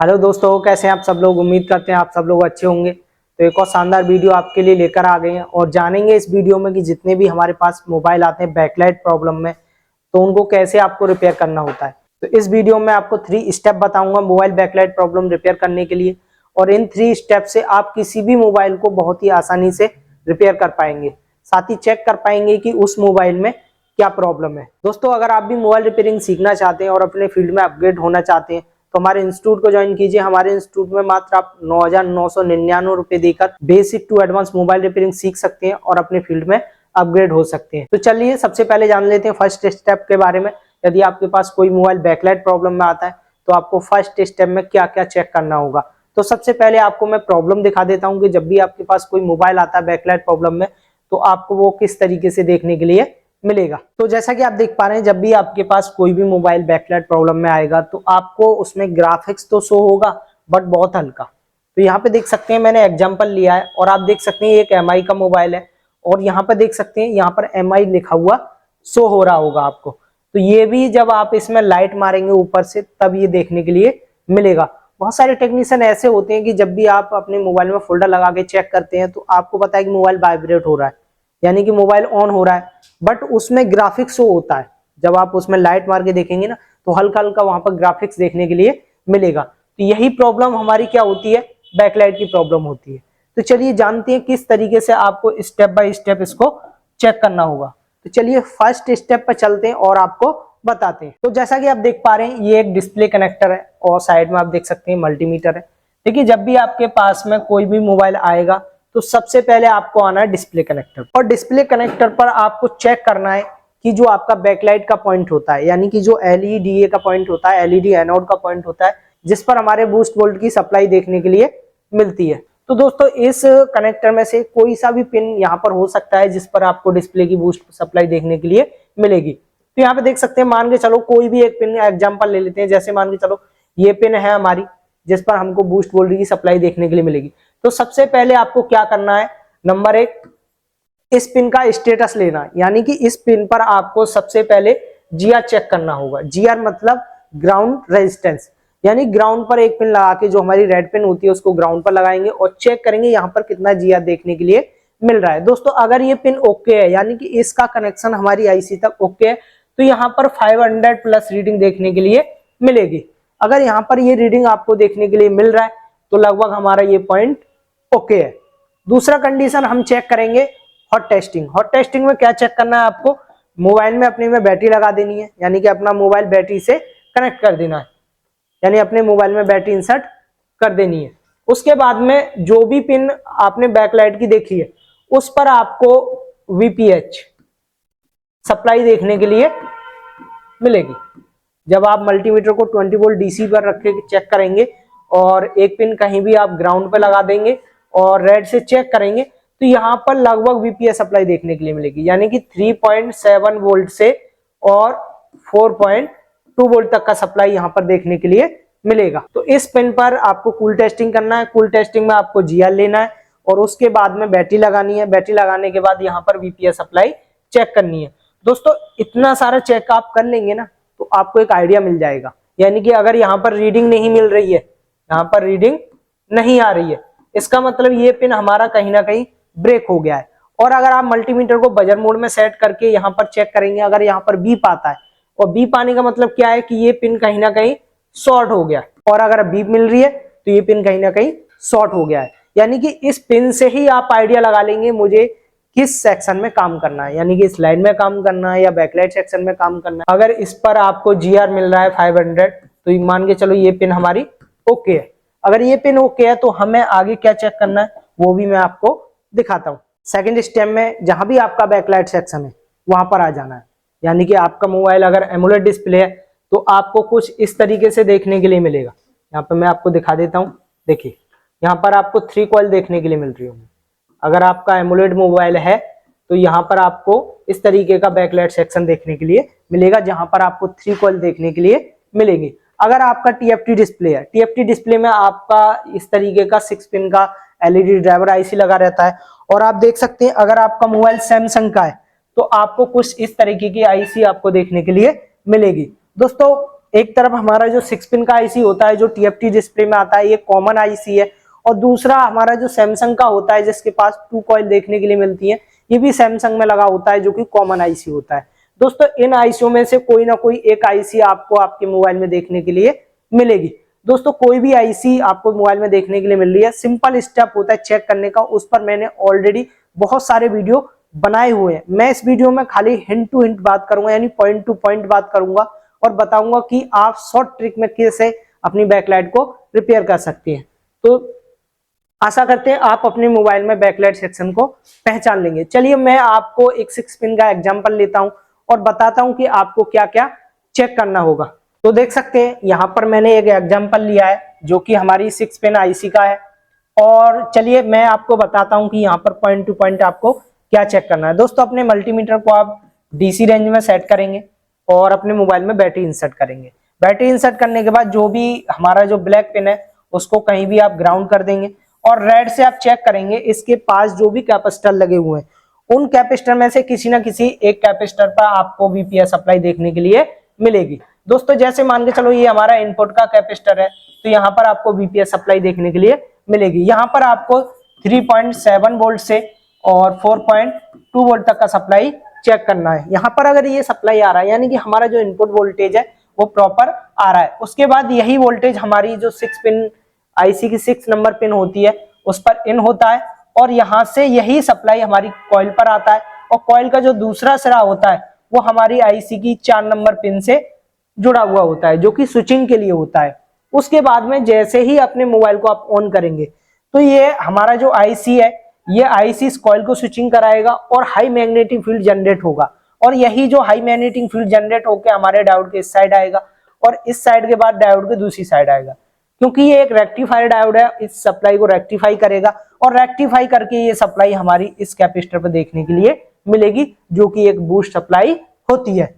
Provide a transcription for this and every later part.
Hello दोस्तों, कैसे हैं आप सब लोग। उम्मीद करते हैं आप सब लोग अच्छे होंगे। तो एक और शानदार वीडियो आपके लिए लेकर आ गए हैं और जानेंगे इस वीडियो में कि जितने भी हमारे पास मोबाइल आते हैं बैकलाइट प्रॉब्लम में, तो उनको कैसे आपको रिपेयर करना होता है। तो इस वीडियो में आपको 3 स्टेप बताऊंगा मोबाइल बैकलाइट प्रॉब्लम रिपेयर करने के लिए, और इन 3 स्टेप से आप किसी भी मोबाइल को बहुत ही आसानी से रिपेयर कर पाएंगे। साथ ही चेक कर पाएंगे कि उस मोबाइल में क्या प्रॉब्लम है। दोस्तों, अगर आप भी मोबाइल रिपेयरिंग सीखना चाहते हैं और अपने फील्ड में अपग्रेड होना चाहते हैं तो हमारे इंस्टीट्यूट को ज्वाइन कीजिए। हमारे इंस्टीट्यूट में मात्र आप 9,999 रुपए देकर basic to advance mobile repairing सीख सकते हैं और अपने फील्ड में अपग्रेड हो सकते हैं। तो चलिए सबसे पहले जान लेते हैं फर्स्ट स्टेप के बारे में। यदि आपके पास कोई मोबाइल बैकलाइट प्रॉब्लम में आता है तो आपको फर्स्ट स्टेप में क्या क्या चेक करना होगा। तो सबसे पहले आपको मैं प्रॉब्लम दिखा देता हूँ कि जब भी आपके पास कोई मोबाइल आता है बैकलाइट प्रॉब्लम में तो आपको वो किस तरीके से देखने के लिए मिलेगा। तो जैसा कि आप देख पा रहे हैं, जब भी आपके पास कोई भी मोबाइल बैकलाइट प्रॉब्लम में आएगा तो आपको उसमें ग्राफिक्स तो शो होगा बट बहुत हल्का। तो यहाँ पे देख सकते हैं, मैंने एग्जांपल लिया है और आप देख सकते हैं ये एक MI का मोबाइल है और यहाँ पे देख सकते हैं यहाँ पर MI लिखा हुआ शो हो रहा होगा आपको। तो ये भी जब आप इसमें लाइट मारेंगे ऊपर से तब ये देखने के लिए मिलेगा। बहुत सारे टेक्नीशियन ऐसे होते हैं कि जब भी आप अपने मोबाइल में फोल्डर लगा के चेक करते हैं तो आपको पता है कि मोबाइल वाइब्रेट हो रहा है, यानी कि मोबाइल ऑन हो रहा है, बट उसमें ग्राफिक्स शो होता है। जब आप उसमें लाइट मार के देखेंगे ना तो हल्का हल्का वहां पर ग्राफिक्स देखने के लिए मिलेगा। तो यही प्रॉब्लम हमारी क्या होती है, बैकलाइट की प्रॉब्लम होती है। तो चलिए जानते हैं किस तरीके से आपको स्टेप बाय स्टेप इसको चेक करना होगा। तो चलिए फर्स्ट स्टेप पर चलते हैं और आपको बताते हैं। तो जैसा कि आप देख पा रहे हैं ये एक डिस्प्ले कनेक्टर है और साइड में आप देख सकते हैं मल्टीमीटर है। देखिए, जब भी आपके पास में कोई भी मोबाइल आएगा तो सबसे पहले आपको आना है डिस्प्ले कनेक्टर, और डिस्प्ले कनेक्टर पर आपको चेक करना है कि जो आपका बैकलाइट का पॉइंट होता है, यानी कि जो LEDA का पॉइंट होता है, LED एनोड का पॉइंट होता है, जिस पर हमारे बूस्ट वोल्ट की सप्लाई देखने के लिए मिलती है। तो दोस्तों, इस कनेक्टर में से कोई सा भी पिन यहाँ पर हो सकता है जिस पर आपको डिस्प्ले की बूस्ट सप्लाई देखने के लिए मिलेगी। तो यहाँ पे देख सकते हैं, मान के चलो कोई भी एक पिन एग्जाम्पल ले लेते हैं। जैसे मान के चलो ये पिन है हमारी जिस पर हमको बूस्ट वोल्ट की सप्लाई देखने के लिए मिलेगी। तो सबसे पहले आपको क्या करना है, नंबर 1, इस पिन का स्टेटस लेना, यानी कि इस पिन पर आपको सबसे पहले GR चेक करना होगा। GR मतलब ग्राउंड रेजिस्टेंस, यानी ग्राउंड पर एक पिन लगा के जो हमारी रेड पिन होती है उसको ग्राउंड पर लगाएंगे और चेक करेंगे यहाँ पर कितना GR देखने के लिए मिल रहा है। दोस्तों, अगर ये पिन ओके है, यानी कि इसका कनेक्शन हमारी IC तक ओके है, तो यहाँ पर 500 प्लस रीडिंग देखने के लिए मिलेगी। अगर यहाँ पर ये रीडिंग आपको देखने के लिए मिल रहा है तो लगभग हमारा ये पॉइंट ओके है। दूसरा कंडीशन हम चेक करेंगे हॉट टेस्टिंग। हॉट टेस्टिंग में क्या चेक करना है, आपको मोबाइल में अपने में बैटरी लगा देनी है, यानी कि अपना मोबाइल बैटरी से कनेक्ट कर देना है, यानी अपने मोबाइल में बैटरी इंसर्ट कर देनी है। उसके बाद में जो भी पिन आपने बैकलाइट की देखी है उस पर आपको VPH सप्लाई देखने के लिए मिलेगी। जब आप मल्टीमीटर को 20 वोल्ट DC पर रख के चेक करेंगे और एक पिन कहीं भी आप ग्राउंड पे लगा देंगे और रेड से चेक करेंगे तो यहाँ पर लगभग VPH सप्लाई देखने के लिए मिलेगी, यानी कि 3.7 वोल्ट से और 4.2 वोल्ट तक का सप्लाई यहाँ पर देखने के लिए मिलेगा। तो इस पिन पर आपको कूल टेस्टिंग करना है। कूल टेस्टिंग में आपको GR लेना है और उसके बाद में बैटरी लगानी है। बैटरी लगाने के बाद यहाँ पर VPH सप्लाई चेक करनी है। दोस्तों, इतना सारा चेक आप कर लेंगे ना तो आपको एक आइडिया मिल जाएगा, यानी कि अगर यहाँ पर रीडिंग नहीं मिल रही है, यहाँ पर रीडिंग नहीं आ रही है, इसका मतलब ये पिन हमारा कहीं ना कहीं ब्रेक हो गया है। और अगर आप मल्टीमीटर को बजर मोड में सेट करके यहाँ पर चेक करेंगे, अगर यहाँ पर बीप आता है, और बीप आने का मतलब क्या है कि ये पिन कहीं ना कहीं शॉर्ट हो गया है, और अगर बीप मिल रही है तो ये पिन कहीं ना कहीं शॉर्ट हो गया है। यानी कि इस पिन से ही आप आइडिया लगा लेंगे मुझे किस सेक्शन में काम करना है, यानी कि इस लाइन में काम करना है या बैकलाइट सेक्शन में काम करना है। अगर इस पर आपको GR मिल रहा है 500 तो मान के चलो ये पिन हमारी ओके है। अगर ये पिन ओके है तो हमें आगे क्या चेक करना है वो भी मैं आपको दिखाता हूँ। सेकंड स्टेप में जहां भी आपका बैकलाइट सेक्शन है वहां पर आ जाना है, यानी कि आपका मोबाइल अगर एमोलेड डिस्प्ले है तो आपको कुछ इस तरीके से देखने के लिए मिलेगा। यहाँ पर मैं आपको दिखा देता हूँ। देखिए, यहाँ पर आपको 3 कॉइल देखने के लिए मिल रही होंगी। अगर आपका एमोलेड मोबाइल है तो यहाँ पर आपको इस तरीके का बैकलाइट सेक्शन देखने के लिए मिलेगा, जहां पर आपको 3 कॉइल देखने के लिए मिलेंगी। अगर आपका TFT डिस्प्ले है, TFT डिस्प्ले में आपका इस तरीके का 6 पिन का LED ड्राइवर IC लगा रहता है। और आप देख सकते हैं अगर आपका मोबाइल सैमसंग का है तो आपको कुछ इस तरीके की IC आपको देखने के लिए मिलेगी। दोस्तों, एक तरफ हमारा जो 6 पिन का आईसी होता है जो टीएफटी डिस्प्ले में आता है, ये कॉमन आईसी है, और दूसरा हमारा जो सैमसंग का होता है जिसके पास 2 कॉइल देखने के लिए मिलती है, ये भी सैमसंग में लगा होता है जो कि कॉमन आईसी होता है। दोस्तों इन आईसीओ में से कोई ना कोई एक आईसी आपको आपके मोबाइल में देखने के लिए मिलेगी। दोस्तों कोई भी आईसी आपको मोबाइल में देखने के लिए मिल रही है, सिंपल स्टेप होता है चेक करने का, उस पर मैंने ऑलरेडी बहुत सारे वीडियो बनाए हुए हैं। मैं इस वीडियो में खाली हिंट टू हिंट बात करूंगा, यानी पॉइंट टू पॉइंट बात करूंगा और बताऊंगा कि आप शॉर्ट ट्रिक में कैसे अपनी बैकलाइट को रिपेयर कर सकते हैं। तो आशा करते हैं आप अपने मोबाइल में बैकलाइट सेक्शन को पहचान लेंगे। चलिए मैं आपको एक 6 पिन का एग्जांपल लेता हूं और बताता हूं कि आपको क्या क्या चेक करना होगा। तो देख सकते हैं यहाँ पर मैंने एक एग्जांपल लिया है जो कि हमारी 6 पिन आईसी का है, और चलिए मैं आपको बताता हूं कि यहाँ पर पॉइंट टू पॉइंट आपको क्या चेक करना है। दोस्तों अपने मल्टीमीटर को आप डीसी रेंज में सेट करेंगे और अपने मोबाइल में बैटरी इंसर्ट करेंगे। बैटरी इंसर्ट करने के बाद जो भी हमारा जो ब्लैक पिन है उसको कहीं भी आप ग्राउंड कर देंगे, और रेड से आप चेक करेंगे इसके पास जो भी कैपेसिटर लगे हुए हैं उन कैपेसिटर में से किसी ना किसी एक कैपेसिटर पर आपको वीपीएस सप्लाई देखने के लिए मिलेगी। दोस्तों जैसे मान के चलो ये हमारा इनपुट का कैपेसिटर है, तो यहाँ पर आपको वीपीएस सप्लाई देखने के लिए मिलेगी। यहाँ पर आपको 3.7 वोल्ट से और 4.2 वोल्ट तक का सप्लाई चेक करना है। यहाँ पर अगर ये सप्लाई आ रहा है यानी कि हमारा जो इनपुट वोल्टेज है वो प्रॉपर आ रहा है। उसके बाद यही वोल्टेज हमारी जो 6 पिन आईसी की 6 नंबर पिन होती है उस पर इन होता है, और यहाँ से यही सप्लाई हमारी कॉइल पर आता है, और कॉइल का जो दूसरा सिरा होता है वो हमारी आईसी की 4 नंबर पिन से जुड़ा हुआ होता है जो कि स्विचिंग के लिए होता है। उसके बाद में जैसे ही अपने मोबाइल को आप ऑन करेंगे तो ये हमारा जो आईसी है ये आईसी इस कॉइल को स्विचिंग कराएगा और हाई मैग्नेटिक फील्ड जनरेट होगा, और यही जो हाई मैग्नेटिक फील्ड जनरेट होकर हमारे डायोड के इस साइड आएगा और इस साइड के बाद डायोड के दूसरी साइड आएगा। क्योंकि ये एक रेक्टिफायर डायोड है, इस सप्लाई को रेक्टिफाई करेगा और रेक्टिफाई करके ये सप्लाई हमारी इस कैपेसिटर पर देखने के लिए मिलेगी जो कि एक बूस्ट सप्लाई होती है।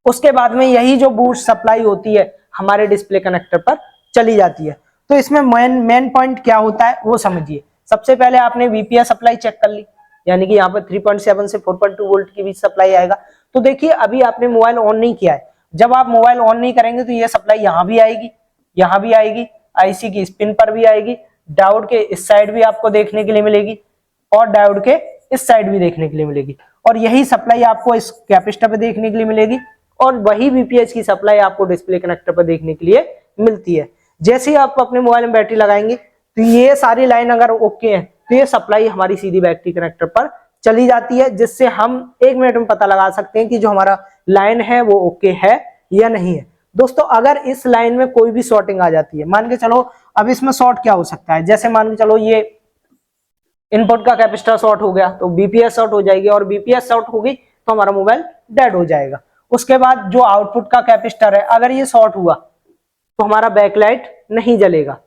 उसके बाद में यही जो बूस्ट सप्लाई होती है हमारे डिस्प्ले कनेक्टर पर चली जाती है। तो इसमें मेन पॉइंट क्या होता है वो समझिए। सबसे पहले आपने वीपीएस सप्लाई चेक कर ली, यानी कि यहाँ पर 3.7 से 4.2 वोल्ट की भी सप्लाई आएगा। तो देखिए अभी आपने मोबाइल ऑन नहीं किया है, जब आप मोबाइल ऑन नहीं करेंगे तो ये सप्लाई यहाँ भी आएगी, यहाँ भी आएगी, आईसी की स्पिन पर भी आएगी, डायोड के इस साइड भी आपको देखने के लिए मिलेगी और डायोड के इस साइड भी देखने के लिए मिलेगी, और यही सप्लाई आपको इस कैपेसिटर पर देखने के लिए मिलेगी, और वही वीपीएस की सप्लाई आपको डिस्प्ले कनेक्टर पर देखने के लिए मिलती है। जैसे ही आप अपने मोबाइल में बैटरी लगाएंगे तो ये सारी लाइन अगर ओके है तो ये सप्लाई हमारी सीधी बैटरी कनेक्टर पर चली जाती है, जिससे हम 1 मिनट में पता लगा सकते हैं कि जो हमारा लाइन है वो ओके है या नहीं है। दोस्तों अगर इस लाइन में कोई भी शॉर्टिंग आ जाती है, मान के चलो अब इसमें शॉर्ट क्या हो सकता है, जैसे मान के चलो ये इनपुट का कैपेसिटर शॉर्ट हो गया तो बीपीएस शॉर्ट हो जाएगी, और बीपीएस शॉर्ट होगी तो हमारा मोबाइल डेड हो जाएगा। उसके बाद जो आउटपुट का कैपेसिटर है अगर ये शॉर्ट हुआ तो हमारा बैकलाइट नहीं जलेगा,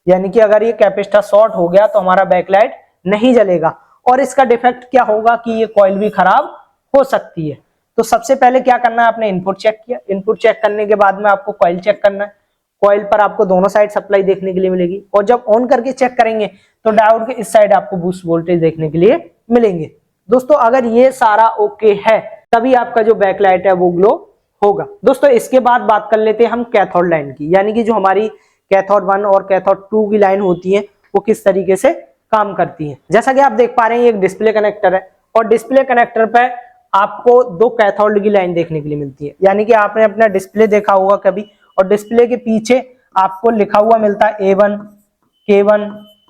यानी कि अगर ये कैपेसिटर शॉर्ट हो गया तो हमारा बैकलाइट नहीं जलेगा, और इसका डिफेक्ट क्या होगा कि ये कॉइल भी खराब हो सकती है। तो सबसे पहले क्या करना है, आपने इनपुट चेक किया, इनपुट चेक करने के बाद में आपको कॉइल चेक करना है। कॉइल पर आपको दोनों साइड सप्लाई देखने के लिए मिलेगी, और जब ऑन करके चेक करेंगे तो डायोड के इस साइड आपको बूस्ट वोल्टेज देखने के लिए मिलेंगे। दोस्तों अगर ये सारा ओके है तभी आपका जो बैकलाइट है वो ग्लो होगा। दोस्तों इसके बाद बात कर लेते हैं हम कैथोड लाइन की, यानी कि जो हमारी कैथोड 1 और कैथोड 2 की लाइन होती है वो किस तरीके से काम करती है। जैसा कि आप देख पा रहे हैं ये एक डिस्प्ले कनेक्टर है, और डिस्प्ले कनेक्टर पर आपको 2 कैथोड की लाइन देखने के लिए मिलती है, यानी कि आपने अपना डिस्प्ले देखा होगा कभी, और डिस्प्ले के पीछे आपको लिखा हुआ मिलता है A1, K1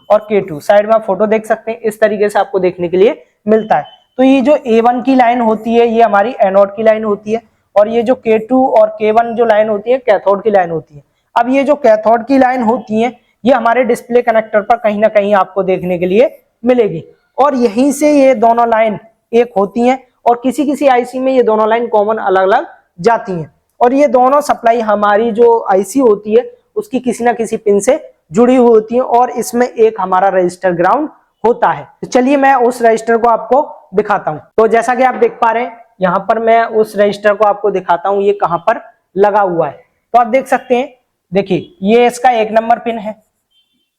और K2, साइड में आप फोटो देख सकते हैं, इस तरीके से आपको देखने के लिए मिलता है। तो ये जो A1 की लाइन होती है ये हमारी एनोड की लाइन होती है, और ये जो K2 और K1 जो लाइन होती है कैथोड की लाइन होती है। अब ये जो कैथोड की लाइन होती है ये हमारे डिस्प्ले कनेक्टर पर कहीं ना कहीं आपको देखने के लिए मिलेगी, और यहीं से ये दोनों लाइन एक होती हैं, और किसी किसी आईसी में ये दोनों लाइन कॉमन अलग अलग जाती हैं, और ये दोनों सप्लाई हमारी जो आईसी होती है उसकी किसी ना किसी पिन से जुड़ी हुई होती है, और इसमें एक हमारा रजिस्टर ग्राउंड होता है। तो चलिए मैं उस रजिस्टर को आपको दिखाता हूं। तो जैसा कि आप देख पा रहे हैं यहाँ पर मैं उस रजिस्टर को आपको दिखाता हूं ये कहां पर लगा हुआ है। तो आप देख सकते हैं, देखिए ये इसका 1 नंबर पिन है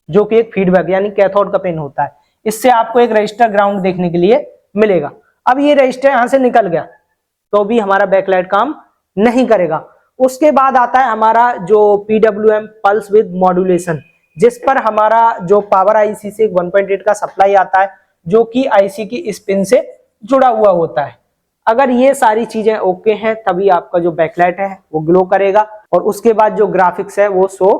जो कि एक फीडबैक यानी कैथोड का पिन होता है, इससे आपको एक रजिस्टर ग्राउंड देखने के लिए मिलेगा। अब ये रजिस्टर यहां से निकल गया तो भी हमारा बैकलाइट काम नहीं करेगा। उसके बाद आता है हमारा जो PWM पल्स विद मॉड्यूलेशन, जिस पर हमारा जो पावर आईसी से 1.8 का सप्लाई आता है, जो कि आईसी की स्पिन से जुड़ा हुआ होता है। अगर ये सारी चीजें ओके हैं तभी आपका जो बैकलाइट है वो ग्लो करेगा और उसके बाद जो ग्राफिक्स है वो शो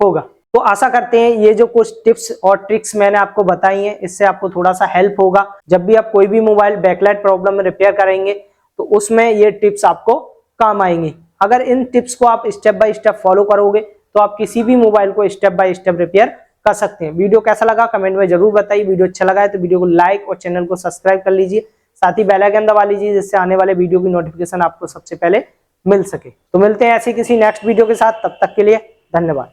होगा। तो आशा करते हैं ये जो कुछ टिप्स और ट्रिक्स मैंने आपको बताई हैं इससे आपको थोड़ा सा हेल्प होगा। जब भी आप कोई भी मोबाइल बैकलाइट प्रॉब्लम में रिपेयर करेंगे तो उसमें ये टिप्स आपको काम आएंगी। अगर इन टिप्स को आप स्टेप बाय स्टेप फॉलो करोगे तो आप किसी भी मोबाइल को स्टेप बाय स्टेप रिपेयर कर सकते हैं। वीडियो कैसा लगा कमेंट में जरूर बताइए। वीडियो अच्छा लगा है तो वीडियो को लाइक और चैनल को सब्सक्राइब कर लीजिए, साथ ही बेल आइकन दबा लीजिए जिससे आने वाले वीडियो की नोटिफिकेशन आपको सबसे पहले मिल सके। तो मिलते हैं ऐसे किसी नेक्स्ट वीडियो के साथ, तब तक के लिए धन्यवाद।